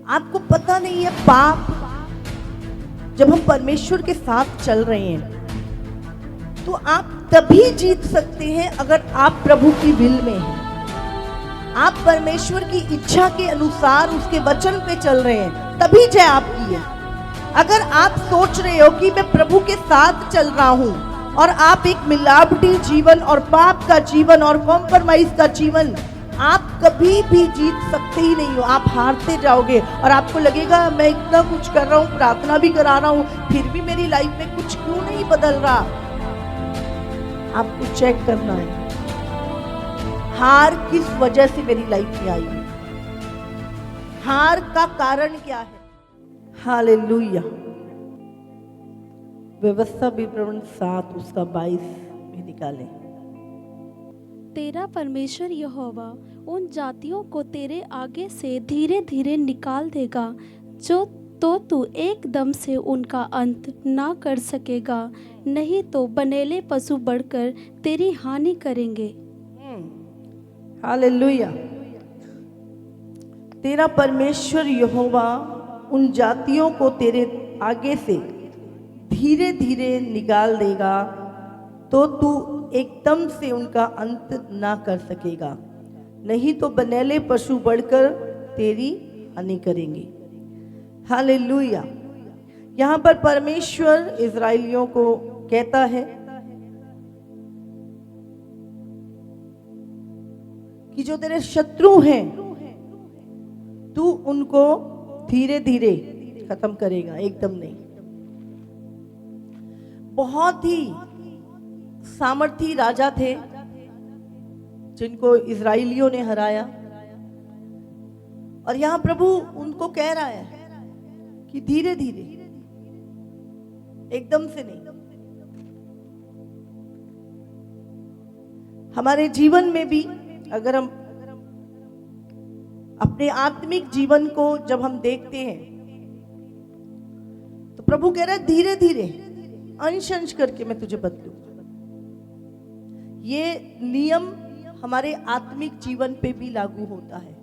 आपको पता नहीं है, पाप जब हम परमेश्वर के साथ चल रहे हैं तो आप तभी जीत सकते हैं अगर आप प्रभु की विल में हैं, आप परमेश्वर की इच्छा के अनुसार उसके वचन पे चल रहे हैं, तभी जय आपकी है। अगर आप सोच रहे हो कि मैं प्रभु के साथ चल रहा हूं और आप एक मिलावटी जीवन और पाप का जीवन और कॉम्प्रोमाइज का जीवन, आप कभी भी जीत सकते ही नहीं हो। आप हारते जाओगे और आपको लगेगा मैं इतना कुछ कर रहा हूँ, प्रार्थना भी करा रहा हूँ, फिर भी मेरी लाइफ में कुछ क्यों नहीं बदल रहा। आपको चेक करना है हार किस वजह से मेरी लाइफ में आई, हार का कारण क्या है। हालेलुया। व्यवस्था विवरण 7 उसका 22 में निकालें। तेरा परमेश्वर यहोवा उन जातियों को तेरे आगे से धीरे धीरे निकाल देगा जो तो तू एकदम से उनका अंत ना कर सकेगा, नहीं तो बनेले पशु बढ़कर तेरी हानि करेंगे। हालेलुया। तेरा परमेश्वर यहोवा उन जातियों को तेरे आगे से धीरे धीरे निकाल देगा तो तू एकदम से उनका अंत ना कर सकेगा, नहीं तो बनेले पशु बढ़कर तेरी हानि करेंगे। हालेलुया। यहाँ पर परमेश्वर इजराइलियों को कहता है कि जो तेरे शत्रु हैं तू उनको धीरे धीरे खत्म करेगा, एकदम नहीं। बहुत ही सामर्थी राजा थे जिनको इजराइलियों ने हराया, और यहां प्रभु उनको कह रहा है कि धीरे धीरे, एकदम से नहीं। हमारे जीवन में भी अगर हम अपने आत्मिक जीवन को जब हम देखते हैं तो प्रभु कह रहा है धीरे धीरे अंश अंश करके मैं तुझे बदलूंगा। ये नियम हमारे आत्मिक जीवन पे भी लागू होता है।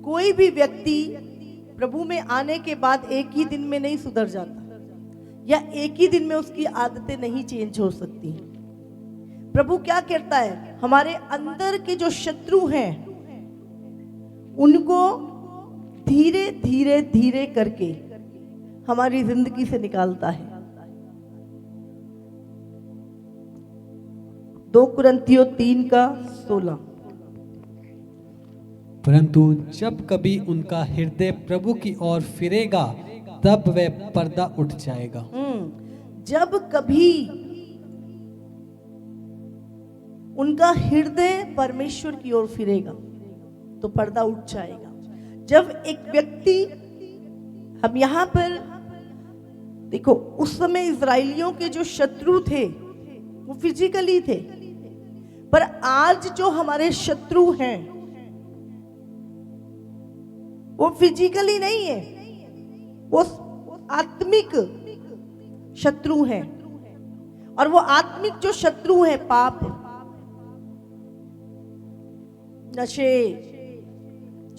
कोई भी व्यक्ति प्रभु में आने के बाद एक ही दिन में नहीं सुधर जाता, या एक ही दिन में उसकी आदतें नहीं चेंज हो सकती। प्रभु क्या कहता है, हमारे अंदर के जो शत्रु हैं उनको धीरे धीरे धीरे करके हमारी जिंदगी से निकालता है। 2 कुरिन्थियों 3:16। परंतु जब कभी उनका हृदय प्रभु की ओर फिरेगा तब वह पर्दा उठ जाएगा। जब कभी उनका हृदय परमेश्वर की ओर फिरेगा तो पर्दा उठ जाएगा। जब एक व्यक्ति, हम यहां पर देखो, उस समय इजराइलियों के जो शत्रु थे वो फिजिकली थे, पर आज जो हमारे शत्रु हैं वो फिजिकली नहीं है, वो आत्मिक शत्रु हैं। और वो आत्मिक जो शत्रु है पाप, नशे,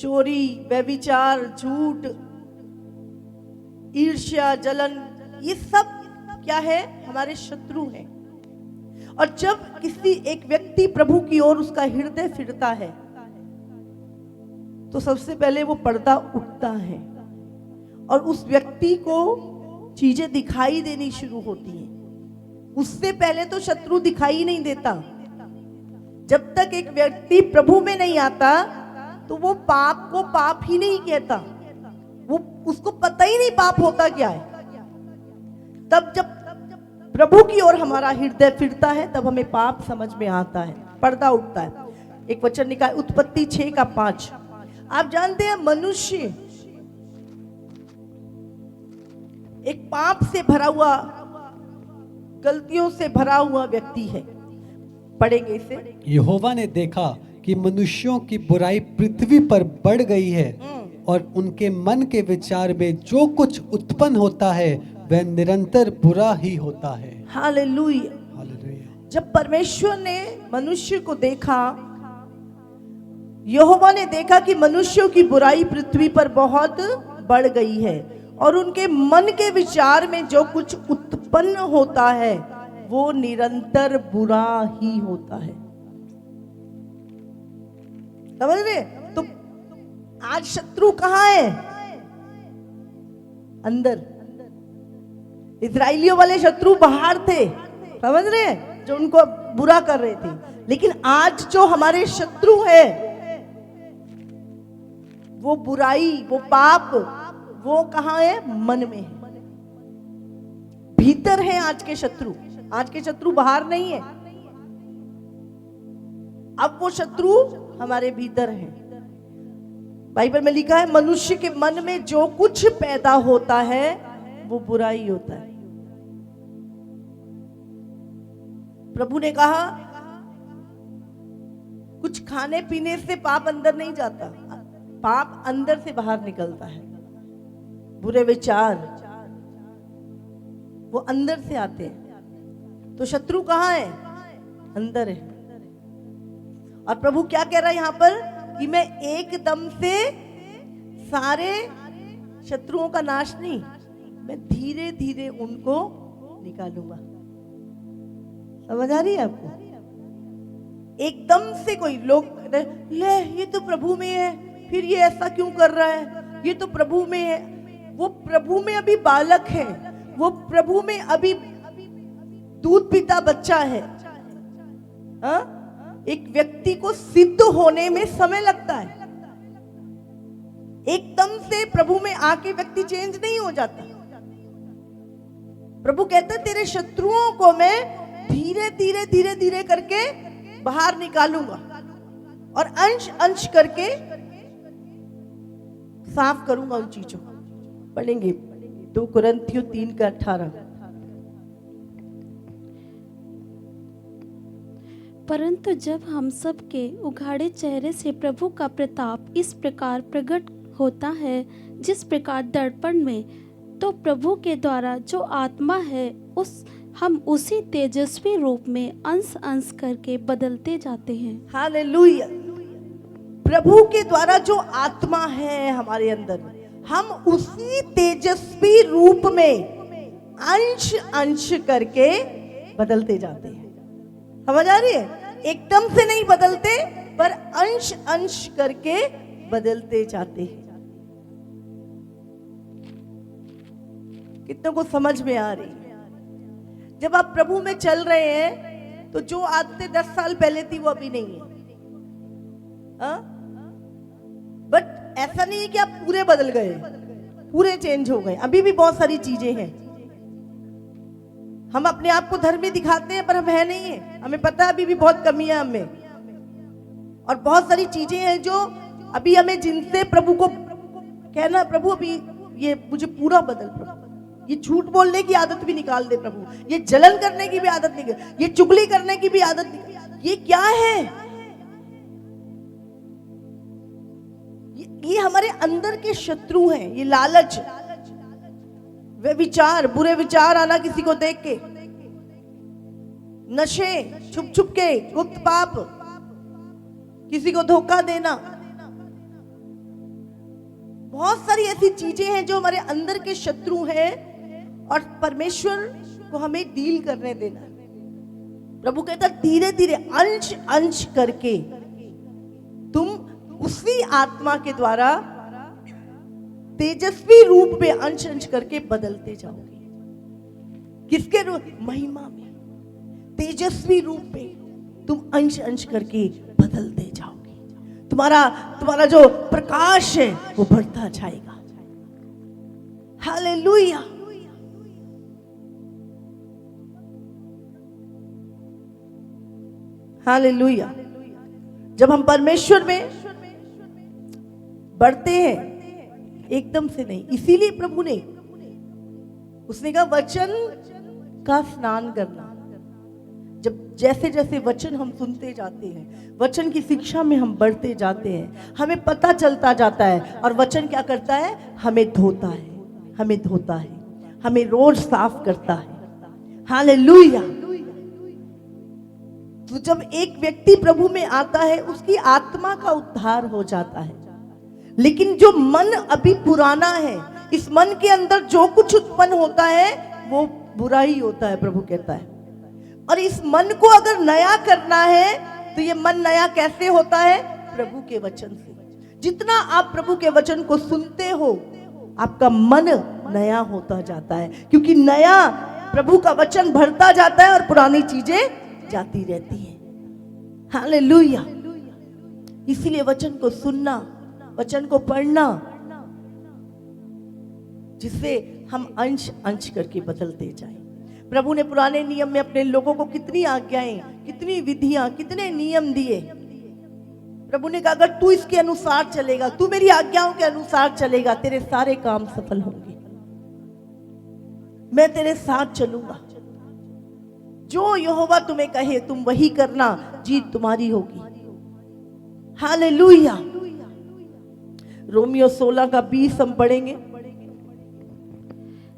चोरी, व्यभिचार, झूठ, ईर्ष्या, जलन, ये सब क्या है, हमारे शत्रु हैं। और जब किसी एक व्यक्ति प्रभु की ओर उसका हृदय फिरता है तो सबसे पहले वो पर्दा उठता है और उस व्यक्ति को चीजें दिखाई देनी शुरू होती हैं। उससे पहले तो शत्रु दिखाई नहीं देता। जब तक एक व्यक्ति प्रभु में नहीं आता तो वो पाप को पाप ही नहीं कहता, वो उसको पता ही नहीं पाप होता क्या है। तब जब प्रभु की ओर हमारा हृदय फिरता है तब हमें पाप समझ में आता है, पर्दा उठता है। एक वचन निकाल, उत्पत्ति 6:5। आप जानते हैं मनुष्य एक पाप से भरा हुआ, गलतियों से भरा हुआ व्यक्ति है। पढ़ेंगे इसे। यहोवा ने देखा कि मनुष्यों की बुराई पृथ्वी पर बढ़ गई है और उनके मन के विचार में जो कुछ उत्पन्न होता है वह निरंतर बुरा ही होता है। हालेलुया। जब परमेश्वर ने मनुष्य को देखा यहोवा ने देखा कि मनुष्यों की बुराई पृथ्वी पर बहुत बढ़ गई है और उनके मन के विचार में जो कुछ उत्पन्न होता है वो निरंतर बुरा ही होता है। समझ रहे? तो आज शत्रु कहाँ है? अंदर। इजराइलियों वाले शत्रु बाहर थे, समझ रहे हैं, जो उनको बुरा कर रहे थे। लेकिन आज जो हमारे शत्रु है वो बुराई, वो पाप, वो कहाँ है? मन में है, भीतर है आज के शत्रु। आज के शत्रु बाहर नहीं है, अब वो शत्रु हमारे भीतर है। बाइबल में लिखा है मनुष्य के मन में जो कुछ पैदा होता है वो बुरा ही होता है। प्रभु ने कहा कुछ खाने पीने से पाप अंदर नहीं जाता, पाप अंदर से बाहर निकलता है। बुरे विचार वो अंदर से आते हैं। तो शत्रु कहाँ है? अंदर है। और प्रभु क्या कह रहा है यहाँ पर कि मैं एकदम से सारे शत्रुओं का नाश नहीं, मैं धीरे धीरे उनको निकालूंगा। समझ आ रही है आपको? एकदम से कोई लोग ले ये तो प्रभु में है, फिर ये ऐसा क्यों कर रहा है, ये तो प्रभु में है। वो प्रभु में अभी बालक है, वो प्रभु में अभी दूध पीता बच्चा है। हा? एक व्यक्ति को सिद्ध होने में समय लगता है। एकदम से प्रभु में आके व्यक्ति चेंज नहीं हो जाता। प्रभु कहता है तेरे शत्रुओं को मैं धीरे धीरे धीरे धीरे करके बाहर निकालूंगा और अंश अंश करके साफ करूंगा उन चीजों को। पढ़ेंगे 2 कुरिन्थियों 3:18। परंतु जब हम सब के उघाड़े चेहरे से प्रभु का प्रताप इस प्रकार प्रकट होता है जिस प्रकार दर्पण में, तो प्रभु के द्वारा जो आत्मा है हम उसी तेजस्वी रूप में अंश अंश करके बदलते जाते हैं। हालेलुया। प्रभु के द्वारा जो आत्मा है हमारे अंदर, हम उसी तेजस्वी रूप में अंश अंश करके बदलते जाते हैं। समझ आ रही है? एकदम से नहीं बदलते, पर अंश अंश करके बदलते जाते हैं। कितनों को समझ में आ रही है? जब आप प्रभु में चल रहे हैं तो जो आदतें 10 साल पहले थी वो अभी नहीं है। बट ऐसा नहीं है कि आप पूरे बदल गए, पूरे चेंज हो गए। अभी भी बहुत सारी चीजें हैं। हम अपने आप को धर्मी दिखाते हैं पर हम है नहीं है। हमें पता है अभी भी बहुत कमी है हमें, और बहुत सारी चीजें हैं जो अभी हमें, जिनसे प्रभु को कहना प्रभु अभी ये मुझे पूरा बदल प्रभु। ये झूठ बोलने की आदत भी निकाल दे प्रभु, ये जलन करने की भी आदत निकाल, ये चुगली करने की भी आदत निकाल। ये क्या है? ये हमारे अंदर के शत्रु हैं। ये लालच, वे विचार, बुरे विचार आना किसी को देख के, नशे, छुप छुप के, गुप्त पाप, किसी को धोखा देना, बहुत सारी ऐसी चीजें हैं जो हमारे अंदर के शत्रु हैं और परमेश्वर को हमें डील करने देना है। प्रभु कहता धीरे धीरे अंश अंश करके तुम उसी आत्मा के द्वारा तेजस्वी रूप में अंश अंश करके बदलते जाओगे। किसके रूप? महिमा में, तेजस्वी रूप में तुम अंश अंश करके बदलते जाओगे। तुम्हारा जो प्रकाश है वो बढ़ता जाएगा। हालेलुया। हालेलुया। जब हम परमेश्वर में बढ़ते हैं एकदम से नहीं, इसीलिए प्रभु ने उसने कहा वचन का स्नान करना। जब जैसे जैसे वचन हम सुनते जाते हैं, वचन की शिक्षा में हम बढ़ते जाते हैं, हमें पता चलता जाता है। और वचन क्या करता है? हमें धोता है, हमें धोता है, हमें रोज साफ करता है। हालेलुया। तो जब एक व्यक्ति प्रभु में आता है उसकी आत्मा का उद्धार हो जाता है। लेकिन जो मन अभी पुराना है, इस मन के अंदर जो कुछ उत्पन्न होता है वो बुरा ही होता है, प्रभु कहता है। और इस मन को अगर नया करना है तो ये मन नया कैसे होता है? प्रभु के वचन से। जितना आप प्रभु के वचन को सुनते हो आपका मन नया होता जाता है, क्योंकि नया प्रभु का वचन भरता जाता है और पुरानी चीजें जाती रहती है। हालेलुया। इसीलिए वचन को सुनना, वचन को पढ़ना, जिससे हम अंश अंश करके बदलते जाएं। प्रभु ने पुराने नियम में अपने लोगों को कितनी आज्ञाएं, कितनी विधियां, कितने नियम दिए। प्रभु ने कहा अगर तू इसके अनुसार चलेगा, तू मेरी आज्ञाओं के अनुसार चलेगा, तेरे सारे काम सफल होंगे। मैं तेरे साथ चलूंगा। जो यहोवा तुम्हें कहे तुम वही करना, जीत तुम्हारी होगी। हालेलुया। रोमियो 16 का 20 हम पढ़ेंगे।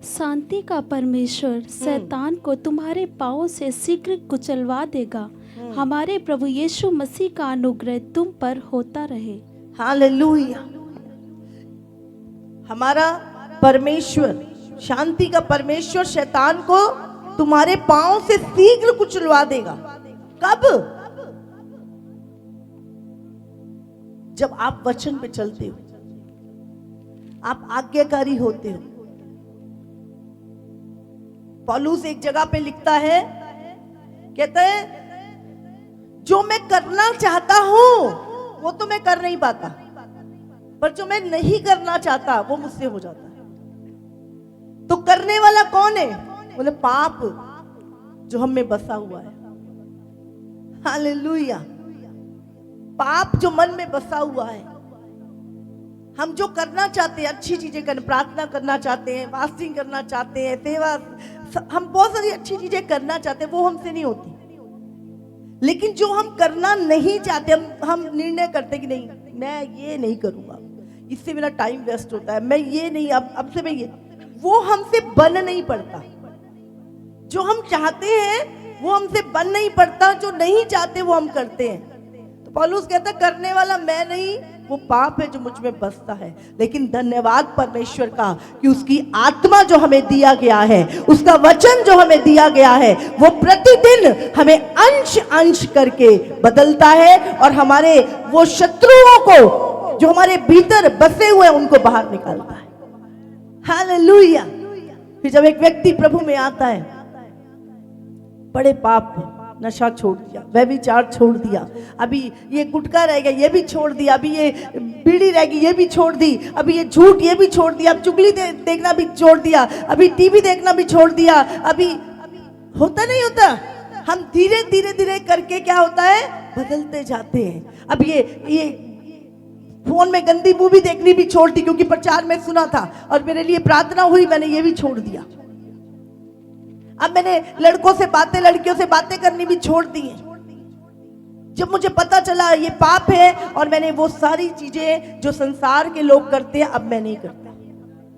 शांति का परमेश्वर शैतान को तुम्हारे पांवों से शीघ्र कुचलवा देगा। हमारे प्रभु यीशु मसीह का अनुग्रह तुम पर होता रहे। हालेलुया। हमारा परमेश्वर, शांति का परमेश्वर शैतान को तुम्हारे पांव से शीघ्र कुचलवा देगा। कब? जब आप वचन पे चलते हो, आप आज्ञाकारी होते हो। पौलुस एक जगह पे लिखता है, कहता है जो मैं करना चाहता हूं वो तो मैं कर नहीं पाता, पर जो मैं नहीं करना चाहता वो मुझसे हो जाता है। तो करने वाला कौन है? बोले पाप जो हम में बसा हुआ है। हालेलुया। पाप जो मन में बसा हुआ है। हम जो करना चाहते हैं, अच्छी चीजें करना, प्रार्थना करना चाहते हैं, फास्टिंग करना चाहते हैं, सेवा, हम बहुत सारी अच्छी चीजें करना चाहते हैं, वो हमसे नहीं होती। लेकिन जो हम करना नहीं चाहते, हम निर्णय करते कि नहीं, मैं ये नहीं करूंगा, इससे मेरा टाइम वेस्ट होता है, मैं ये नहीं, अब से मैं ये, वो हमसे बन नहीं पड़ता। जो हम चाहते हैं वो हमसे बन नहीं पड़ता, जो नहीं चाहते वो हम करते हैं। तो पौलुस कहता करने वाला मैं नहीं, वो पाप है जो मुझ में बसता है। लेकिन धन्यवाद परमेश्वर का कि उसकी आत्मा जो हमें दिया गया है, उसका वचन जो हमें दिया गया है, वो प्रतिदिन हमें अंश अंश करके बदलता है और हमारे वो शत्रुओं को जो हमारे भीतर बसे हुए हैं उनको बाहर निकालता है। हालेलुया। फिर जब एक व्यक्ति प्रभु में आता है, बड़े पाप, नशा छोड़ दिया, व्यभिचार छोड़ दिया, अभी ये गुटखा रह गया ये भी छोड़ दिया, अभी ये बीड़ी रह गई ये भी छोड़ दी, अभी ये झूठ ये भी छोड़ दिया, अब चुगली देखना भी छोड़ दिया, अभी टीवी देखना भी छोड़ दिया, अभी होता नहीं होता। हम धीरे धीरे धीरे करके क्या होता है, बदलते जाते हैं। अब ये फोन में गंदी मूवी देखनी भी छोड़ दी, क्योंकि प्रचार में सुना था और मेरे लिए प्रार्थना हुई, मैंने ये भी छोड़ दिया। अब मैंने लड़कों से बातें, लड़कियों से बातें करनी भी छोड़ दी है। जब मुझे पता चला ये पाप है और मैंने वो सारी चीजें जो संसार के लोग करते हैं अब मैं नहीं करता।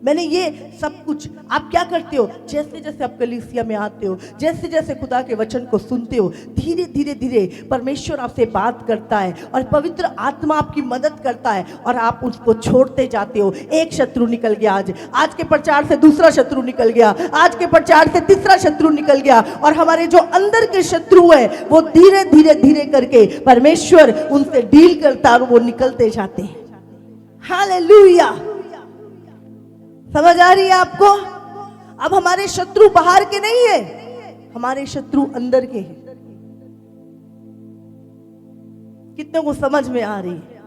मैंने ये सब कुछ, आप क्या करते हो, जैसे जैसे आप कलीसिया में आते हो, जैसे जैसे खुदा के वचन को सुनते हो, धीरे धीरे धीरे परमेश्वर आपसे बात करता है और पवित्र आत्मा आपकी मदद करता है और आप उसको छोड़ते जाते हो। एक शत्रु निकल गया, आज के प्रचार से दूसरा शत्रु निकल गया, आज के प्रचार से तीसरा शत्रु निकल गया, और हमारे जो अंदर के शत्रु है वो धीरे धीरे धीरे करके परमेश्वर उनसे डील करता और वो निकलते जाते हैं। हालेलुया। समझ आ रही है आपको? अब हमारे शत्रु बाहर के नहीं है, हमारे शत्रु अंदर के हैं। कितने को समझ में आ रही है?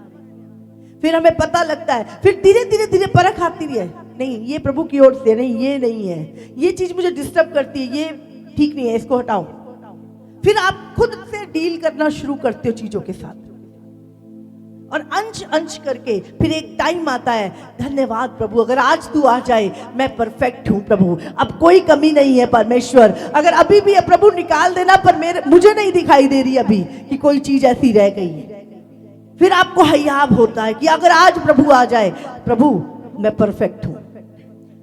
फिर हमें पता लगता है, फिर धीरे धीरे धीरे परख आती है, नहीं ये प्रभु की ओर से नहीं, ये नहीं है, ये चीज मुझे डिस्टर्ब करती है, ये ठीक नहीं है, इसको हटाओ। फिर आप खुद से डील करना शुरू करते हो चीजों के साथ और अंश अंश करके फिर एक टाइम आता है, धन्यवाद प्रभु, अगर आज तू आ जाए मैं परफेक्ट हूं प्रभु, अब कोई कमी नहीं है परमेश्वर, अगर अभी भी प्रभु निकाल देना, पर मुझे नहीं दिखाई दे रही अभी कि कोई चीज ऐसी रह गई है। फिर आपको हयाब होता है कि अगर आज प्रभु आ जाए, प्रभु मैं परफेक्ट हूं।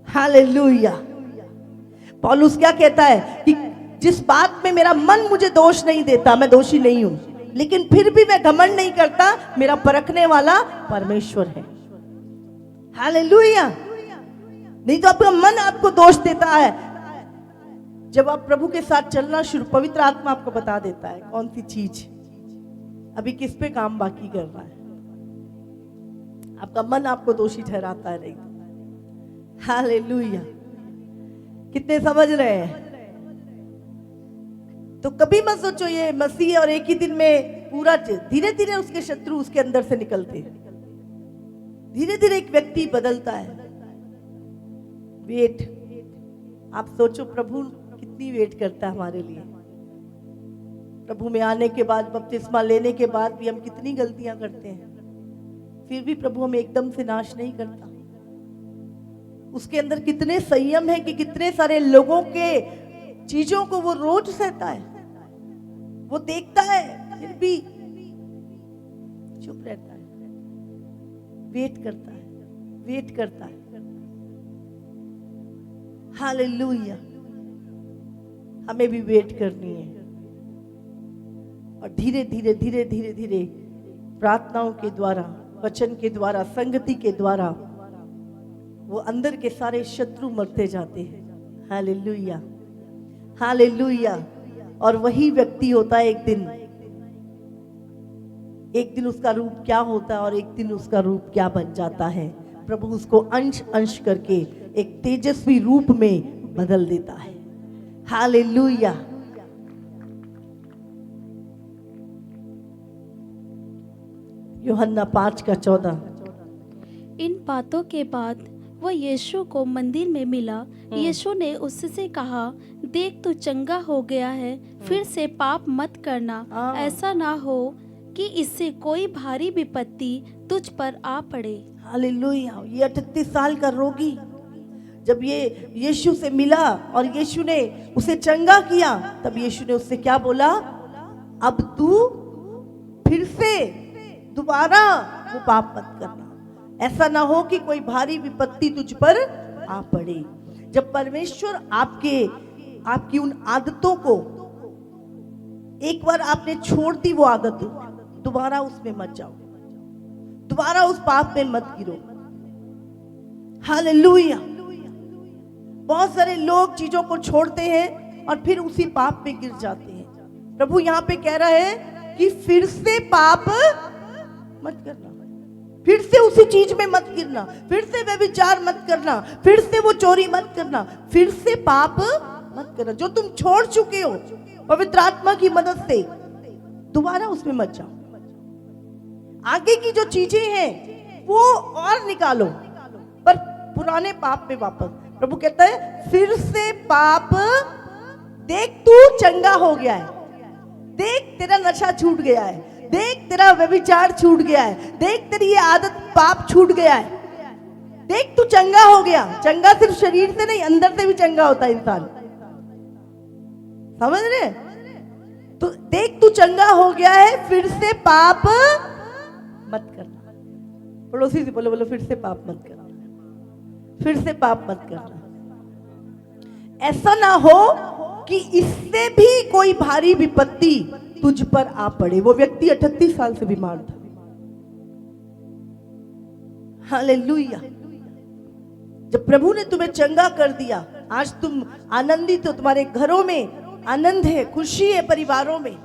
हालेलुया। पौलुस क्या कहता है कि जिस बात में मेरा मन मुझे दोष नहीं देता, मैं दोषी नहीं हूं, लेकिन फिर भी मैं घमंड नहीं करता, मेरा परखने वाला परमेश्वर है। हालेलुया। नहीं तो आपका मन आपको दोष देता है। जब आप प्रभु के साथ चलना शुरू, पवित्र आत्मा आपको बता देता है कौन सी चीज अभी किस पे काम बाकी कर रहा है। आपका मन आपको दोषी ठहराता है। नहीं, हालेलुया। कितने समझ रहे हैं? तो कभी मत सोचो ये मसीह और एक ही दिन में पूरा, धीरे धीरे उसके शत्रु उसके अंदर से निकलते हैं। धीरे धीरे एक व्यक्ति बदलता है। वेट, आप सोचो प्रभु कितनी वेट करता है हमारे लिए। प्रभु में आने के बाद, बपतिस्मा लेने के बाद भी हम कितनी गलतियां करते हैं, फिर भी प्रभु हमें एकदम से नाश नहीं करता। उसके अंदर कितने संयम है कि कितने सारे लोगों के चीजों को वो रोज सहता है। वो देखता है फिर भी चुप रहता है, वेट करता है, वेट करता है। हालेलुया। हमें भी वेट करनी है और धीरे धीरे धीरे धीरे धीरे प्रार्थनाओं के द्वारा, वचन के द्वारा, संगति के द्वारा वो अंदर के सारे शत्रु मरते जाते हैं। Hallelujah, hallelujah. और वही व्यक्ति होता है एक दिन उसका रूप क्या होता है और एक दिन उसका रूप क्या बन जाता है। प्रभु उसको अंश अंश करके एक तेजस्वी रूप में बदल देता है। हालेलुया। यूहन्ना 5:14। इन बातों के बाद वह यीशु को मंदिर में मिला। यीशु ने उससे कहा, देख तू चंगा हो गया है, फिर से पाप मत करना, ऐसा ना हो कि इससे कोई भारी विपत्ति तुझ पर आ पड़े। हालेलुया। ये 38 साल का रोगी जब ये यीशु से मिला और यीशु ने उसे चंगा किया, तब यीशु ने उससे क्या बोला? अब तू फिर से दोबारा वो पाप मत करना, ऐसा ना हो कि कोई भारी विपत्ति तुझ पर आ पड़े। जब परमेश्वर आपकी उन आदतों को, एक बार आपने छोड़ दी वो आदत, दोबारा उसमें मत जाओ, दोबारा उस पाप में मत गिरो। हालेलुया। बहुत सारे लोग चीजों को छोड़ते हैं और फिर उसी पाप में गिर जाते हैं। प्रभु यहाँ पे कह रहा है कि फिर से पाप मत करना, फिर से उसी चीज में मत गिरना, फिर से व्यभिचार मत करना, फिर से वो चोरी मत करना, फिर से पाप मत करना। जो तुम छोड़ चुके हो पवित्र आत्मा की मदद से, दोबारा उसमें मत जाओ। आगे की जो चीजें हैं वो और निकालो, पर पुराने पाप पे वापस। प्रभु कहता है फिर से पाप, देख तू चंगा हो गया है, देख तेरा नशा छूट गया है, देख तेरा व्यभिचार छूट गया है, देख तेरी ये आदत पाप छूट गया है, देख तू चंगा हो गया। चंगा सिर्फ शरीर से नहीं, अंदर से भी चंगा होता है इंसान, समझ रहे? तो देख तू चंगा हो गया है, फिर से पाप मत करना। पड़ोसी से बोलो, बोलो फिर से पाप मत करना, फिर से पाप मत करना। ऐसा ना हो कि इससे भी कोई भारी विपत्ति तुझ पर आ पड़े। वो व्यक्ति 38 साल से बीमार था। हालेलुया। जब प्रभु ने तुम्हें चंगा कर दिया, आज तुम आनंदित हो, तुम्हारे घरों में आनंद है, खुशी है, परिवारों में।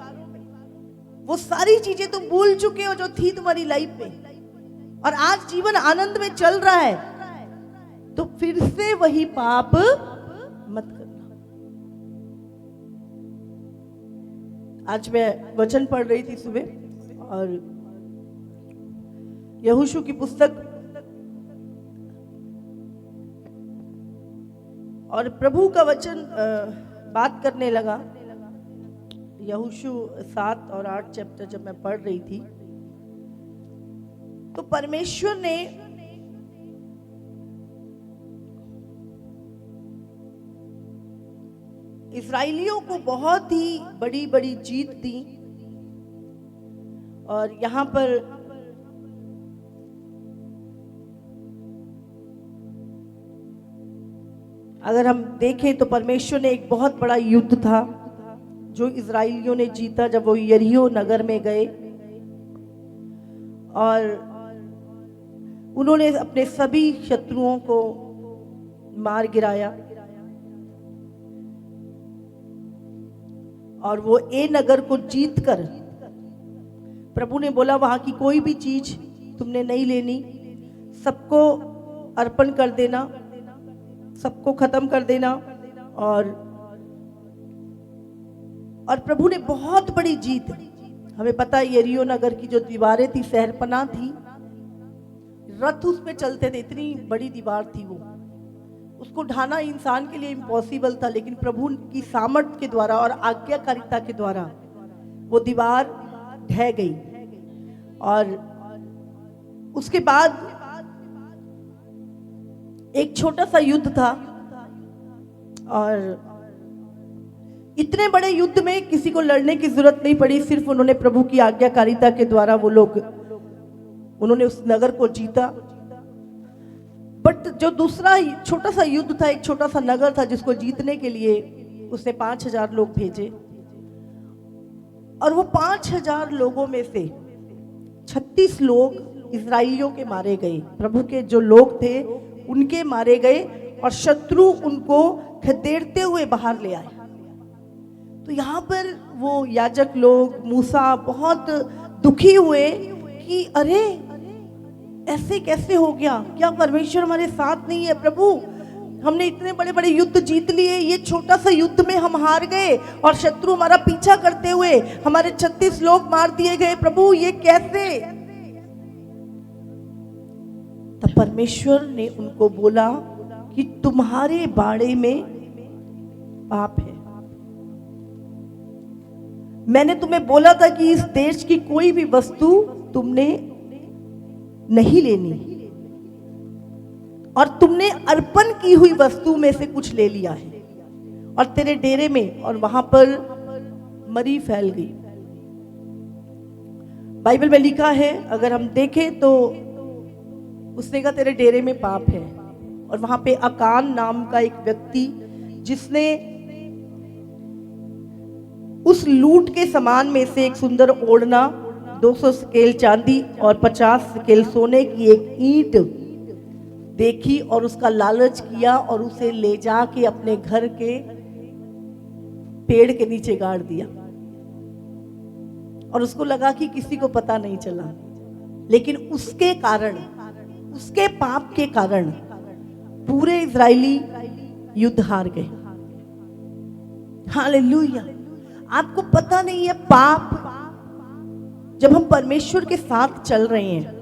वो सारी चीजें तुम भूल चुके हो जो थी तुम्हारी लाइफ में, और आज जीवन आनंद में चल रहा है, तो फिर से वही पाप मत करना। आज मैं वचन पढ़ रही थी सुबह, और यहोशू की पुस्तक, और प्रभु का वचन बात करने लगा। यहोशू 7 और 8 चैप्टर जब मैं पढ़ रही थी, तो परमेश्वर ने इस्राएलियों को बहुत ही बड़ी बड़ी जीत दी। और यहां पर अगर हम देखें तो परमेश्वर ने एक बहुत बड़ा युद्ध था जो इजराइलियों ने जीता जब वो यरीहो नगर में गए और उन्होंने अपने सभी शत्रुओं को मार गिराया और वो ए नगर को जीतकर प्रभु ने बोला वहां की कोई भी चीज तुमने नहीं लेनी, सबको अर्पण कर देना, सबको खत्म कर देना। और प्रभु ने बहुत बड़ी जीत, हमें पता है यरीहो नगर की जो दीवारें थी शहरपनाह थी, रथ उस पे चलते थे, इतनी बड़ी दीवार थी वो, उसको ढाना इंसान के लिए इम्पॉसिबल था, लेकिन प्रभु की सामर्थ के द्वारा और आज्ञाकारिता के द्वारा वो दीवार ढह गई। और उसके बाद एक छोटा सा युद्ध था और इतने बड़े युद्ध में किसी को लड़ने की जरूरत नहीं पड़ी, सिर्फ उन्होंने प्रभु की आज्ञाकारिता के द्वारा वो लोग उन्होंने उस नगर को जीता। बट जो दूसरा छोटा सा युद्ध था, एक छोटा सा नगर था जिसको जीतने के लिए उसने 5000 लोग भेजे और वो 5000 लोगों में से 36 लोग इजराइलियों के मारे गए, प्रभु के जो लोग थे उनके मारे गए और शत्रु उनको खदेड़ते हुए बाहर ले आए। तो यहाँ पर वो याजक लोग, मूसा बहुत दुखी हुए कि अरे ऐसे कैसे हो गया, क्या परमेश्वर हमारे साथ नहीं है? प्रभु हमने इतने बड़े बड़े युद्ध जीत लिए, ये छोटा सा युद्ध में हम हार गए और शत्रु हमारा पीछा करते हुए हमारे 36 लोग मार दिए गए, प्रभु ये कैसे? तब परमेश्वर ने उनको बोला कि तुम्हारे बाड़े में पाप है। मैंने तुम्हें बोला था कि इस देश की कोई भी वस्तु तुमने नहीं लेनी और तुमने अर्पण की हुई वस्तु में से कुछ ले लिया है और तेरे डेरे में, और वहां पर मरी फैल गई। बाइबल में लिखा है, अगर हम देखें तो उसने कहा तेरे डेरे में पाप है। और वहां पे अकान नाम का एक व्यक्ति जिसने उस लूट के सामान में से एक सुंदर ओढ़ना, 200 स्केल चांदी और 50 स्केल सोने की एक ईंट देखी और उसका लालच किया और उसे ले जाके अपने घर के पेड़ के नीचे गाड़ दिया और उसको लगा कि किसी को पता नहीं चला, लेकिन उसके कारण, उसके पाप के कारण पूरे इजरायली युद्ध हार गए। हालेलुया। आपको पता नहीं है, पाप जब हम परमेश्वर के साथ चल रहे हैं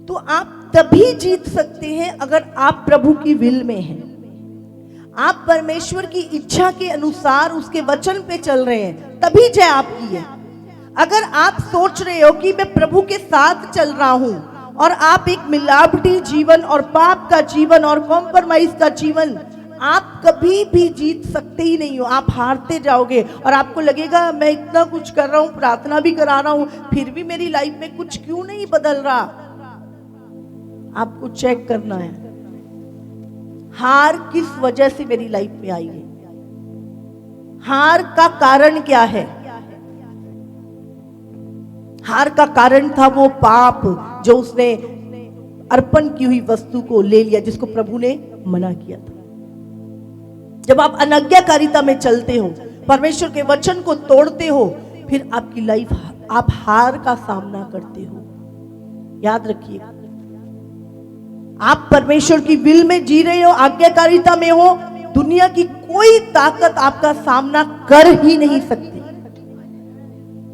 तो आप तभी जीत सकते हैं अगर आप प्रभु की विल में हैं, आप परमेश्वर की इच्छा के अनुसार उसके वचन पे चल रहे हैं, तभी जय आपकी है। अगर आप सोच रहे हो कि मैं प्रभु के साथ चल रहा हूं और आप एक मिलावटी जीवन और पाप का जीवन और कॉम्प्रोमाइज का जीवन, आप कभी भी जीत सकते ही नहीं हो, आप हारते जाओगे और आपको लगेगा मैं इतना कुछ कर रहा हूं, प्रार्थना भी करा रहा हूं, फिर भी मेरी लाइफ में कुछ क्यों नहीं बदल रहा। आपको चेक करना है, हार किस वजह से मेरी लाइफ में आई है, हार का कारण क्या है। हार का कारण था वो पाप जो उसने अर्पण की हुई वस्तु को ले लिया, जिसको प्रभु ने मना किया था। जब आप अनाज्ञाकारिता में चलते हो, परमेश्वर के वचन को तोड़ते हो, फिर आपकी लाइफ, आप हार का सामना करते हो। याद रखिए, आप परमेश्वर की विल में जी रहे हो, आज्ञाकारिता में हो, दुनिया की कोई ताकत आपका सामना कर ही नहीं सकती।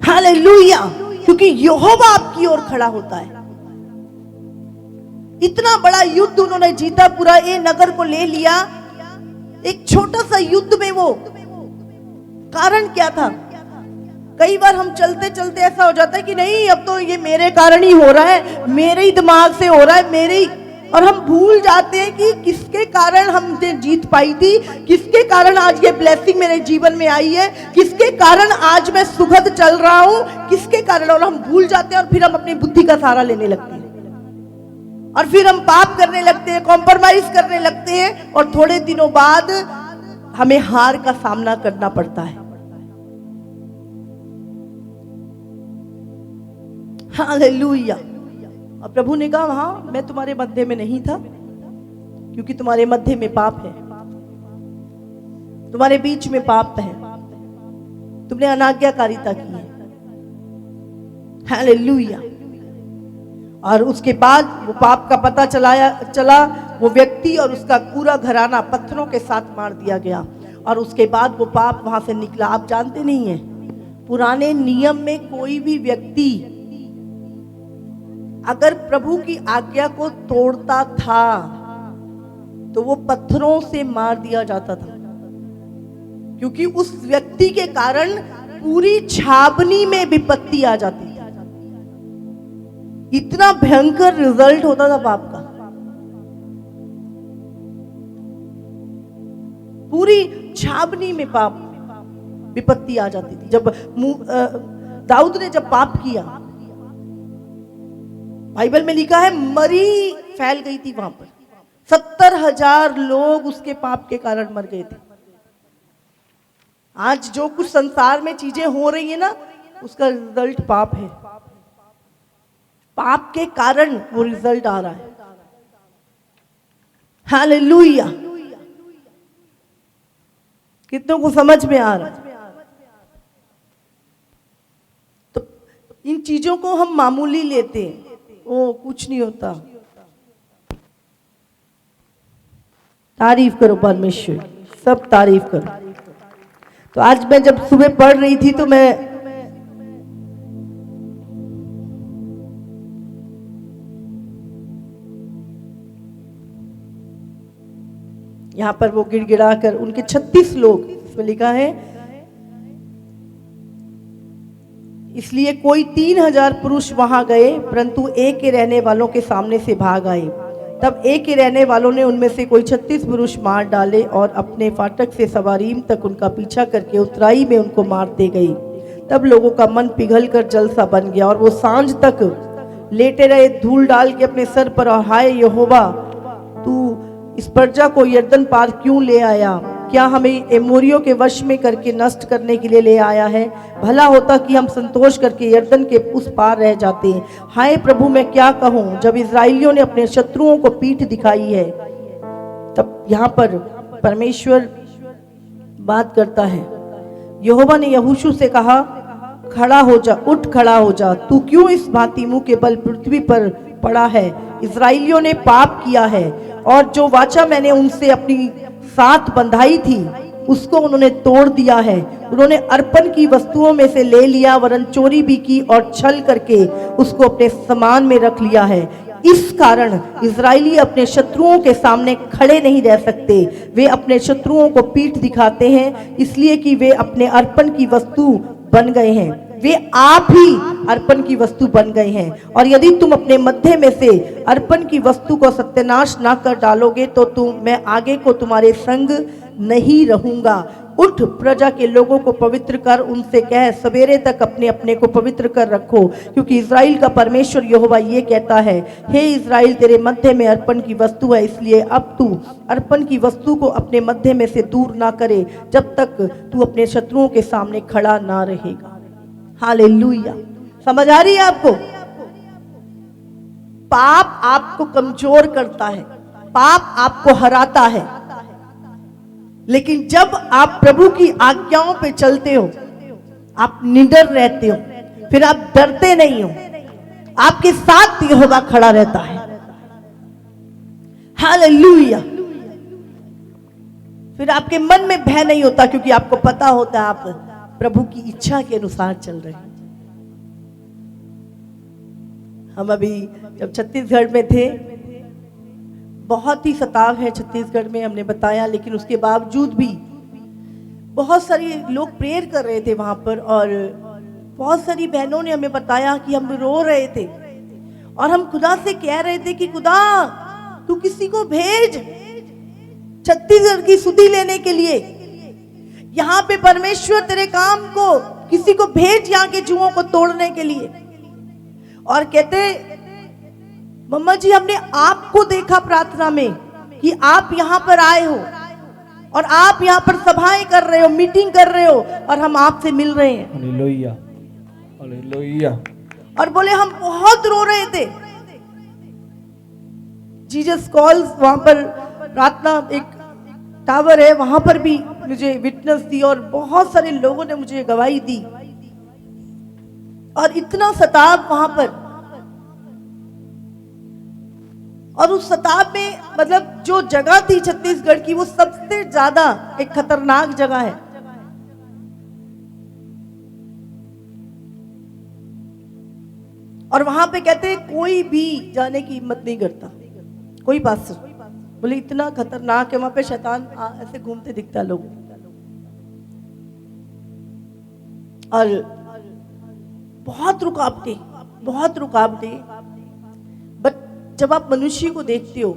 हालेलुया, क्योंकि यहोवा आपकी ओर खड़ा होता है। इतना बड़ा युद्ध उन्होंने जीता, पूरा ये नगर को ले लिया। एक छोटा सा युद्ध में वो कारण क्या था? कई बार हम चलते चलते ऐसा हो जाता है कि नहीं, अब तो ये मेरे कारण ही हो रहा है, मेरे ही दिमाग से हो रहा है, मेरे ही, और हम भूल जाते हैं कि किसके कारण हमने जीत पाई थी, किसके कारण आज ये ब्लेसिंग मेरे जीवन में आई है, किसके कारण आज मैं सुखद चल रहा हूं, किसके कारण। और हम भूल जाते हैं और फिर हम अपनी बुद्धि का सहारा लेने लगते हैं और फिर हम पाप करने लगते हैं, कॉम्प्रोमाइज करने लगते हैं और थोड़े दिनों बाद हमें हार का सामना करना पड़ता है। हालेलुया। और प्रभु ने कहा हाँ, मैं तुम्हारे मध्य में नहीं था, क्योंकि तुम्हारे मध्य में पाप है, तुम्हारे बीच में पाप है, तुमने अनाज्ञाकारिता की है। हालेलुया। और उसके बाद वो पाप का पता चला, वो व्यक्ति और उसका पूरा घराना पत्थरों के साथ मार दिया गया। और उसके बाद वो पाप वहां से निकला। आप जानते नहीं है, पुराने नियम में कोई भी व्यक्ति अगर प्रभु की आज्ञा को तोड़ता था तो वो पत्थरों से मार दिया जाता था, क्योंकि उस व्यक्ति के कारण पूरी छावनी में विपत्ति आ जाती थी। इतना भयंकर रिजल्ट होता था पाप का। पूरी छावनी में पाप विपत्ति आ जाती थी। जब दाऊद ने जब पाप किया, बाइबल में लिखा है मरी फैल गई थी वहां पर। 70,000 लोग उसके पाप के कारण मर गए थे। आज जो कुछ संसार में चीजें हो रही है ना, उसका रिजल्ट पाप है। पाप के कारण वो रिजल्ट आ रहा है। हालेलुया। कितनों को समझ में आ रहा है? तो इन चीजों को हम मामूली लेते हैं, ओ कुछ नहीं होता। तारीफ करो परमेश्वर, सब तारीफ करो। तो आज मैं जब सुबह पढ़ रही थी तो मैं यहां पर वो गिड़गिड़ा कर उनके 36 लोग, इसमें लिखा है इसलिए कोई 3,000 पुरुष वहां गए, परंतु एक के रहने वालों के सामने से भाग आए। तब एक के रहने वालों ने उनमें से कोई 36 पुरुष मार डाले और अपने फाटक से सवारीम तक उनका पीछा करके उतराई में उनको मारते गई। तब लोगों का मन पिघल कर जल सा बन गया और वो सांझ तक लेटे रहे, धूल डाल के अपने सर पर, और हाय यहोवा, तू इस प्रजा को यरदन पार क्यों ले आया? क्या हमें एमोरियों के वश में करके नष्ट करने के लिए ले आया है? भला होता कि हम संतोष करके यरदन के उस पार रह जाते। हाय प्रभु, मैं क्या कहूँ जब इजराइलियों ने अपने शत्रुओं को पीठ दिखाई है। तब यहाँ पर परमेश्वर बात करता है। यहोवा ने यहोशू से कहा, खड़ा हो जा, उठ खड़ा हो जा, तू क्यों इस भांति मुंह के बल पृथ्वी पर पड़ा है? इजराइलियों ने पाप किया है और जो वाचा मैंने उनसे अपनी साथ बंधाई थी उसको उन्होंने तोड़ दिया है। उन्होंने अर्पण की वस्तुओं में से ले लिया, वरन चोरी भी की और छल करके उसको अपने सामान में रख लिया है। इस कारण इजरायली अपने शत्रुओं के सामने खड़े नहीं रह सकते। वे अपने शत्रुओं को पीठ दिखाते हैं, इसलिए कि वे अपने अर्पण की वस्तु बन गए हैं। वे आप ही अर्पण की वस्तु बन गए हैं। और यदि तुम अपने मध्य में से अर्पण की वस्तु को सत्यानाश ना कर डालोगे तो मैं आगे को तुम्हारे संग नहीं रहूंगा। उठ, प्रजा के लोगों को पवित्र कर, उनसे कह सवेरे तक अपने अपने को पवित्र कर रखो, क्योंकि इजराइल का परमेश्वर यहोवा ये कहता है, हे इजराइल, तेरे मध्य में अर्पण की वस्तु है, इसलिए अब तू अर्पण की वस्तु को अपने मध्य में से दूर ना करे, जब तक तू अपने शत्रुओं के सामने खड़ा ना रहेगा। हालेलुया। समझ आ रही है आपको? पाप आपको कमजोर करता है, पाप आपको हराता है, लेकिन जब आप प्रभु की आज्ञाओं पे चलते हो, आप निडर रहते हो, फिर आप डरते नहीं हो, आपके साथ यहोवा खड़ा रहता है। हालेलुया। फिर आपके मन में भय नहीं होता, क्योंकि आपको पता होता है आप प्रभु की इच्छा के अनुसार चल रहे हैं। हम अभी जब छत्तीसगढ़ में थे, बहुत ही सताव है छत्तीसगढ़ में, हमने बताया, लेकिन उसके बावजूद भी बहुत सारी लोग प्रेयर कर रहे थे वहां पर, और बहुत सारी बहनों ने हमें बताया कि हम रो रहे थे और हम खुदा से कह रहे थे कि खुदा तू किसी को भेज छत्तीसगढ़ की सुधि लेने के लिए। यहाँ पे परमेश्वर तेरे काम को किसी को भेज, यहाँ के जुओं को तोड़ने के लिए। और कहते, मम्मा जी हमने आपको देखा प्रार्थना में कि आप यहाँ पर आए हो और आप यहाँ पर सभाएं कर रहे हो, मीटिंग कर रहे हो, और हम आपसे मिल रहे हैं। Hallelujah, hallelujah. और बोले हम बहुत रो रहे थे। जीसस कॉल्स वहां पर प्रार्थना एक टावर है, वहां पर भी मुझे विटनेस दी और बहुत सारे लोगों ने मुझे गवाही दी। और इतना सताव वहां पर, और उस सताव में मतलब जो जगह थी छत्तीसगढ़ की, वो सबसे ज्यादा एक खतरनाक जगह है। और वहां पे कहते हैं कोई भी जाने की हिम्मत नहीं करता, कोई पास्टर। बोले इतना खतरनाक है वहां पे, शैतान ऐसे घूमते दिखता लोग। और बहुत रुकावटें। बट जब आप मनुष्य को देखते हो,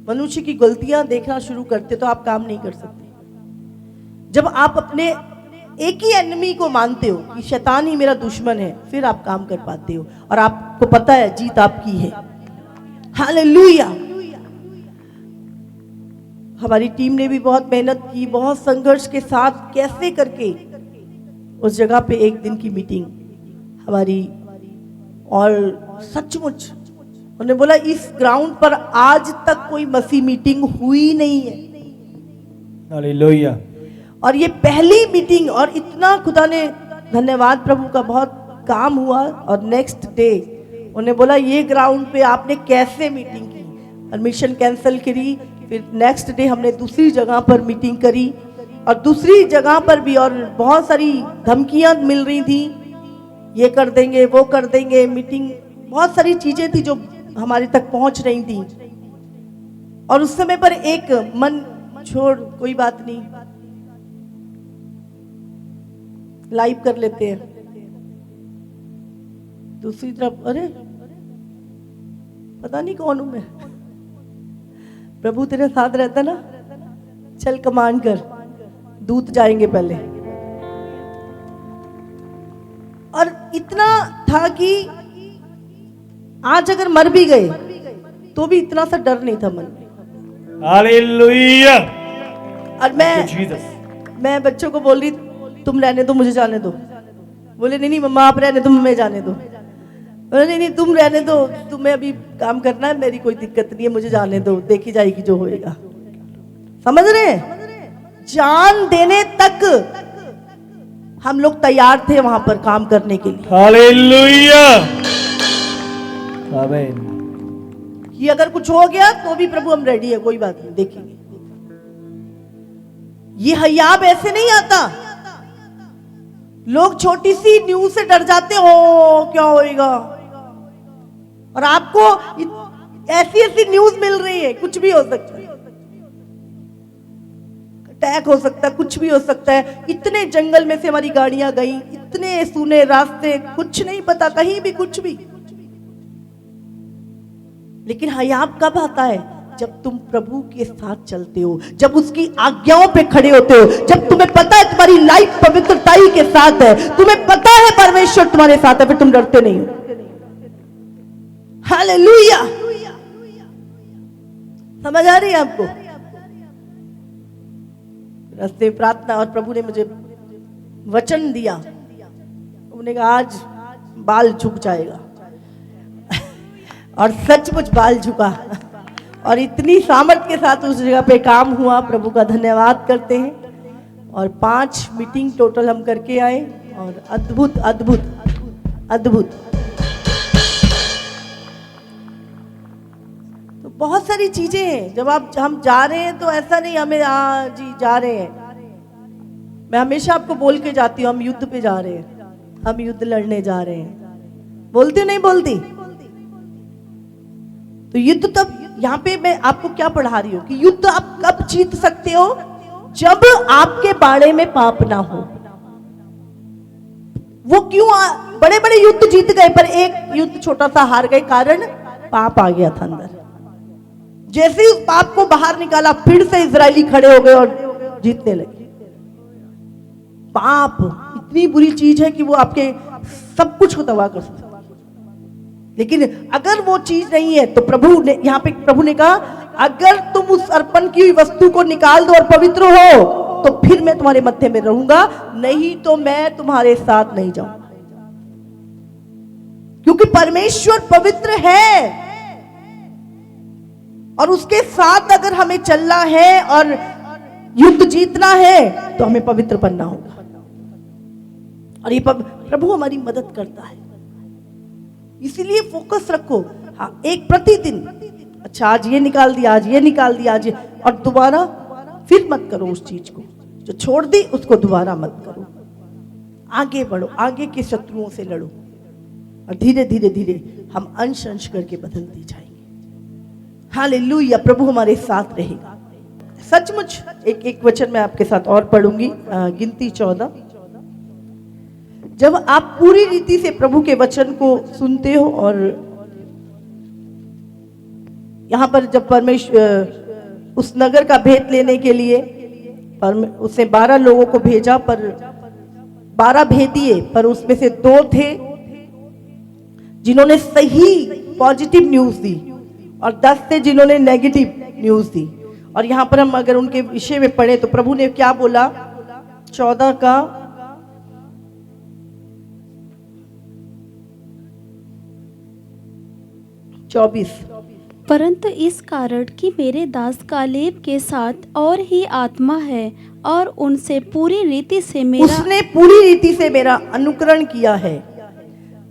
मनुष्य की गलतियां देखना शुरू करते, तो आप काम नहीं कर सकते। जब आप अपने एक ही एनिमी को मानते हो कि शैतान ही मेरा दुश्मन है, फिर आप काम कर पाते हो और आपको पता है जीत आपकी है। हालेलुया। हमारी टीम ने भी बहुत मेहनत की, बहुत संघर्ष के साथ कैसे करके उस जगह पे एक दिन की मीटिंग हमारी, और सचमुच उन्होंने बोला इस ग्राउंड पर आज तक कोई मसीह मीटिंग हुई नहीं है। हालेलुया। और ये पहली मीटिंग, और इतना खुदा ने, धन्यवाद प्रभु का, बहुत काम हुआ। और नेक्स्ट डे उन्होंने बोला ये ग्राउंड पे आपने कैसे मीटिंग की, और मिशन कैंसिल करी। फिर नेक्स्ट डे हमने दूसरी जगह पर मीटिंग करी, और दूसरी जगह पर भी, और बहुत सारी धमकियां मिल रही थी, ये कर देंगे वो कर देंगे। मीटिंग बहुत सारी चीजें थी जो हमारे तक पहुंच रही थी। और उस समय पर एक मन छोड़, कोई बात नहीं, लाइव कर लेते हैं। दूसरी तरफ अरे पता नहीं कौन हूं मैं, प्रभु तेरे साथ रहता ना, चल कमांड कर, दूत जाएंगे पहले। और इतना था कि आज अगर मर भी गए तो भी इतना सा डर नहीं था मन में। हालेलुया। और मैं बच्चों को बोल रही तुम रहने दो, मुझे जाने दो। बोले नहीं मम्मा आप रहने दो, मैं जाने दो। बोले नहीं तुम रहने दो, तुम्हें अभी काम करना है, मेरी कोई दिक्कत नहीं है, मुझे जाने दो, देखी जाएगी जो होएगा। समझ रहे हैं? जान देने तक हम लोग तैयार थे वहां पर काम करने के लिए। हालेलुया। आमीन। कि अगर कुछ हो गया तो भी प्रभु हम रेडी है, कोई बात नहीं, देखेंगे। ये हयाब ऐसे नहीं आता। लोग छोटी सी न्यूज से डर जाते हो, क्या होएगा, और आपको ऐसी ऐसी न्यूज मिल रही है, कुछ भी हो सकता है, अटैक हो सकता है, कुछ भी हो सकता है। इतने जंगल में से हमारी गाड़ियां गई, इतने सूने रास्ते, कुछ नहीं पता, कहीं भी कुछ भी। लेकिन हयाब कब आता है? जब तुम प्रभु के साथ चलते हो, जब उसकी आज्ञाओं पे खड़े होते हो, जब तुम्हें पता है तुम्हारी लाइफ पवित्रताई के साथ है, तुम्हें पता है परमेश्वर तुम्हारे साथ है, फिर तुम डरते नहीं हो। हालेलुया। समझ आ रही है आपको? रास्ते में प्रार्थना, और प्रभु ने मुझे वचन दिया, उन्होंने कहा आज बाल झुक जाएगा। और सचमुच बाल झुका, और इतनी सामर्थ के साथ उस जगह पे काम हुआ। प्रभु का धन्यवाद करते हैं। और 5 मीटिंग टोटल हम करके आए, और अद्भुत अद्भुत अद्भुत। तो बहुत सारी चीजें हैं। जब हम जा रहे हैं तो ऐसा नहीं हमें जी जा रहे हैं। मैं हमेशा आपको बोल के जाती हूँ, हम युद्ध पे जा रहे हैं, हम युद्ध लड़ने जा रहे हैं। बोलती नहीं बोलती? तो युद्ध तब, यहाँ पे मैं आपको क्या पढ़ा रही हूँ कि युद्ध आप कब जीत सकते हो? जब आपके बाड़े में पाप ना हो। वो क्यों बड़े बड़े युद्ध जीत गए, पर एक युद्ध छोटा सा हार गए, कारण पाप आ गया था अंदर। जैसे ही उस पाप को बाहर निकाला, फिर से इजरायली खड़े हो गए और जीतने लगे। पाप इतनी बुरी चीज है कि वो आपके सब कुछ को तबाह कर सकता है। लेकिन अगर वो चीज नहीं है तो प्रभु ने, यहाँ पे प्रभु ने कहा अगर तुम उस अर्पण की वस्तु को निकाल दो और पवित्र हो तो फिर मैं तुम्हारे मध्य में रहूंगा, नहीं तो मैं तुम्हारे साथ नहीं जाऊंगा। क्योंकि परमेश्वर पवित्र है और उसके साथ अगर हमें चलना है और युद्ध जीतना है तो हमें पवित्र बनना होगा। और ये प्रभु हमारी मदद करता है, इसीलिए फोकस रखो। हाँ, एक प्रतिदिन, अच्छा आज ये निकाल दिया, आज ये निकाल दिया, आज ये, और दोबारा फिर मत करो उस चीज को जो छोड़ दी, उसको दोबारा मत करो। आगे बढ़ो, आगे के शत्रुओं से लड़ो और धीरे धीरे धीरे हम अंश अंश करके बदलते जाएंगे। हालेलुया, प्रभु हमारे साथ रहेगा सचमुच। एक वचन मैं आपके साथ और पढ़ूंगी, गिनती 14। जब आप पूरी रीति से प्रभु के वचन को सुनते हो, और यहां पर जब परमेश्वर उस नगर का भेद लेने के लिए उसने 12 लोगों को भेजा, पर 12 भेदिए, पर उसमें से 2 थे जिन्होंने सही पॉजिटिव न्यूज दी और 10 थे जिन्होंने नेगेटिव न्यूज दी। और यहां पर हम अगर उनके विषय में पढ़े तो प्रभु ने क्या बोला, 14 का 24। परंतु इस कारण कि मेरे दास कालेब के साथ और ही आत्मा है और उनसे पूरी रीति से मेरा उसने पूरी रीति से मेरा अनुकरण किया है,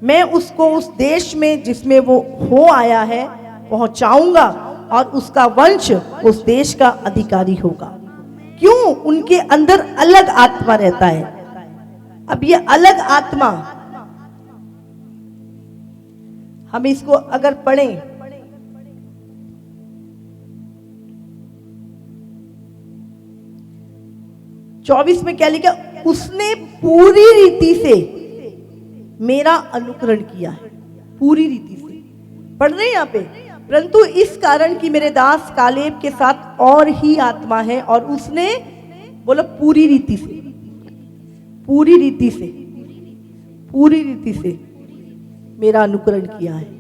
मैं उसको उस देश में जिसमें वो हो आया है पहुंचाऊंगा और उसका वंश उस देश का अधिकारी होगा। क्यों? उनके अंदर अलग आत्मा रहता है। अब ये अलग आत्मा, हम इसको अगर पढ़ें, चौबीस में क्या लिखा, उसने पूरी रीति से मेरा अनुकरण किया है। पूरी रीति से पढ़ रहे हैं यहाँ पे, परंतु इस कारण कि मेरे दास कालेब के साथ और ही आत्मा है और उसने बोला पूरी रीति से, पूरी रीति से, पूरी रीति से मेरा अनुकरण किया है।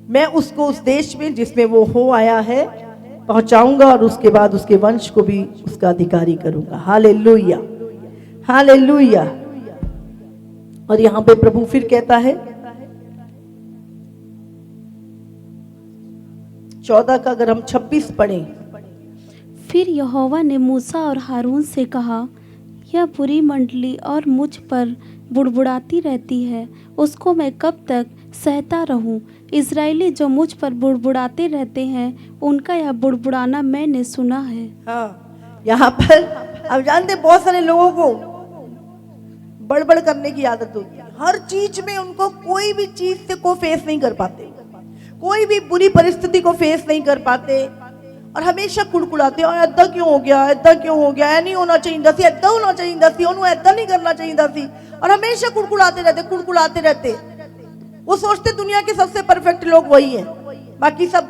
मैं उसको उस देश में जिसमें वो हो आया है पहुंचाऊंगा और उसके बाद उसके वंश को भी उसका अधिकारी करूंगा। Hallelujah, hallelujah. और यहां पे प्रभु फिर कहता है 14 का अगर हम 26 पढ़ें, फिर यहोवा ने मूसा और हारून से कहा, यह बुरी मंडली और मुझ पर बुड़बुड़ाती रहती है, उसको मैं कब तक सहता रहूं? इजरायली जो मुझ पर बुड़बुड़ाते रहते हैं, उनका यह बुड़बुड़ाना मैंने सुना है। हाँ, यहाँ पर अब जानते बहुत सारे लोगों को बड़बड़ करने की आदत होती है। हर चीज में उनको कोई भी चीज से को फेस नहीं कर पाते, कोई भी बुरी परिस्थिति को फेस नहीं कर पाते और हमेशा कुड़कुड़ाते और ऐदा क्यों हो गया, ऐदा क्यों हो गया, नहीं होना चाहिए सी, ऐदा होना चाहिए सी, उन्होंने ऐदा नहीं करना चाहिए सी, और हमेशा कुड़कुड़ाते रहते, कुड़कुड़ाते रहते। वो सोचते दुनिया के सबसे परफेक्ट लोग वही हैं, बाकी सब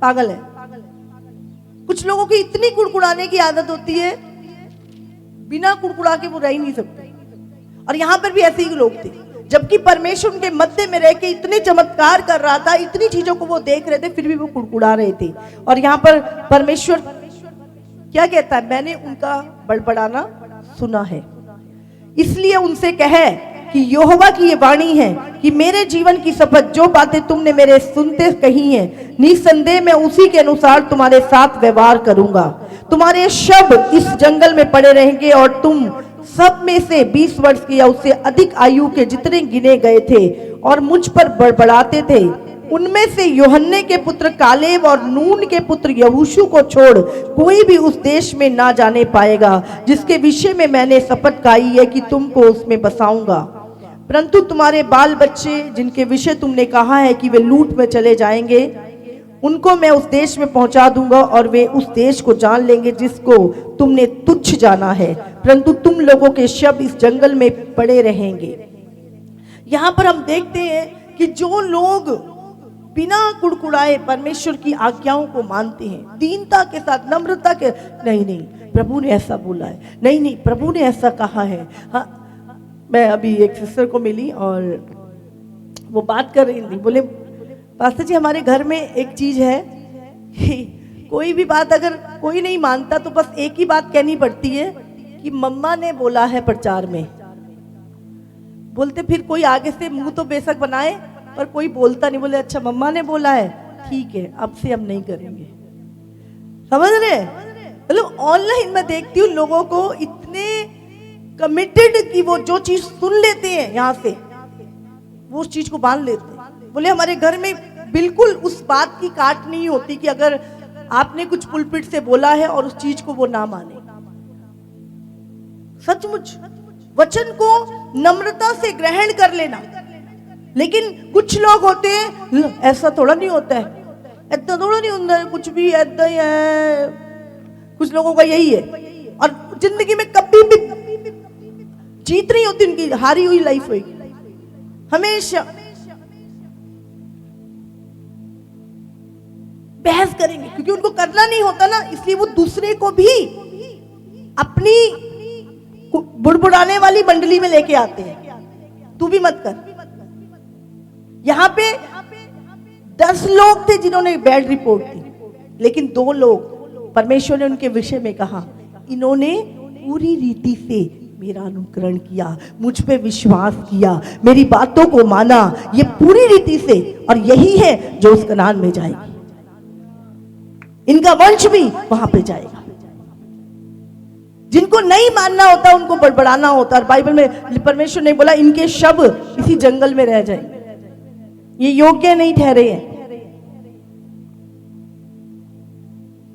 पागल है। कुछ लोगों की इतनी कुड़कुड़ाने की आदत होती है, बिना कुड़कुड़ा के वो रह ही नहीं सकते। और यहाँ पर भी ऐसे ही लोग थे, जबकि परमेश्वर उनके मध्य में रह के इतने चमत्कार कर रहा था, इतनी चीजों को वो देख रहे थे, फिर भी वो कुड़कुड़ा रहे थे। और यहाँ पर परमेश्वर क्या कहता है, मैंने उनका बड़बड़ाना सुना है, इसलिए उनसे कहे कि यहोवा की ये वाणी है कि मेरे जीवन की शपथ, जो बातें तुमने मेरे सुनते कही हैं, निसंदेह मैं उसी के अनुसार तुम्हारे साथ व्यवहार करूंगा। तुम्हारे शब्द इस जंगल में पड़े रहेंगे और तुम सब में से 20 वर्ष की या उससे अधिक आयु के जितने गिने गए थे और मुझ पर बड़बड़ाते थे, उनमें से यूहन्ने के पुत्र कालेब और नून के पुत्र यहोशू को छोड़ कोई भी उस देश में ना जाने पाएगा, जिसके विषय में मैंने शपथ खाई है कि तुमको उसमें बसाऊंगा। परंतु तुम्हारे बाल बच्चे, जिनके विषय तुमने कहा है कि वे लूट में चले जाएंगे, उनको मैं उस देश में पहुंचा दूंगा और वे उस देश को जान लेंगे जिसको तुमने तुच्छ जाना है, परंतु तुम लोगों के शब्द इस जंगल में पड़े रहेंगे। यहां पर हम देखते हैं कि जो लोग बिना कुड़कुड़ाए परमेश्वर की आज्ञाओं को मानते हैं, दीनता के साथ, नम्रता के, नहीं नहीं प्रभु ने ऐसा बोला है, नहीं नहीं प्रभु ने ऐसा कहा है। हाँ, मैं अभी एक सिस्टर को मिली और वो बात कर रही थी, बोले पास्टर जी हमारे घर में एक चीज है कि कोई भी बात अगर कोई नहीं मानता तो बस एक ही बात कहनी पड़ती है कि मम्मा ने बोला है प्रचार में, बोलते फिर कोई आगे से मुंह तो बेशक बनाए पर कोई बोलता नहीं, बोले अच्छा मम्मा ने बोला है ठीक है अब से हम नहीं करेंगे। समझ रहे? मतलब ऑनलाइन में देखती हूँ लोगों को इतने कमिटेड कि वो जो चीज सुन लेते हैं यहाँ से वो उस चीज को बांध लेते हैं। बोले हमारे घर में बिल्कुल उस बात की काट नहीं होती कि अगर आपने कुछ पुलपिट से बोला है और उस चीज को वो ना माने। सचमुच वचन को नम्रता से ग्रहण कर लेना। लेकिन कुछ लोग होते हैं ऐसा थोड़ा नहीं होता है, ऐसा थोड़ा नहीं होता है, कुछ भी ऐसा ही है। कुछ लोगों का यही है और जिंदगी में कभी भी जीत नहीं होती, उनकी हारी हुई लाइफ होगी हमेशा। बहस करेंगे क्योंकि उनको करना नहीं होता ना, इसलिए वो दूसरे को भी अपनी बुड़बुड़ाने वाली मंडली में लेके आते हैं। तू भी मत कर। यहां पे 10 लोग थे जिन्होंने बैड रिपोर्ट दी, लेकिन 2 लोग परमेश्वर ने उनके विषय में कहा इन्होंने पूरी रीति से मेरा अनुकरण किया, मुझ पे विश्वास किया, मेरी बातों को माना, ये पूरी रीति से, और यही है जो उस कनान में जाएगी। इनका वंश भी वहां पे जाएगा। जिनको नहीं मानना होता उनको बड़बड़ाना होता, और बाइबल में परमेश्वर ने बोला इनके शव इसी जंगल में रह जाएंगे, ये योग्य नहीं ठहरे हैं।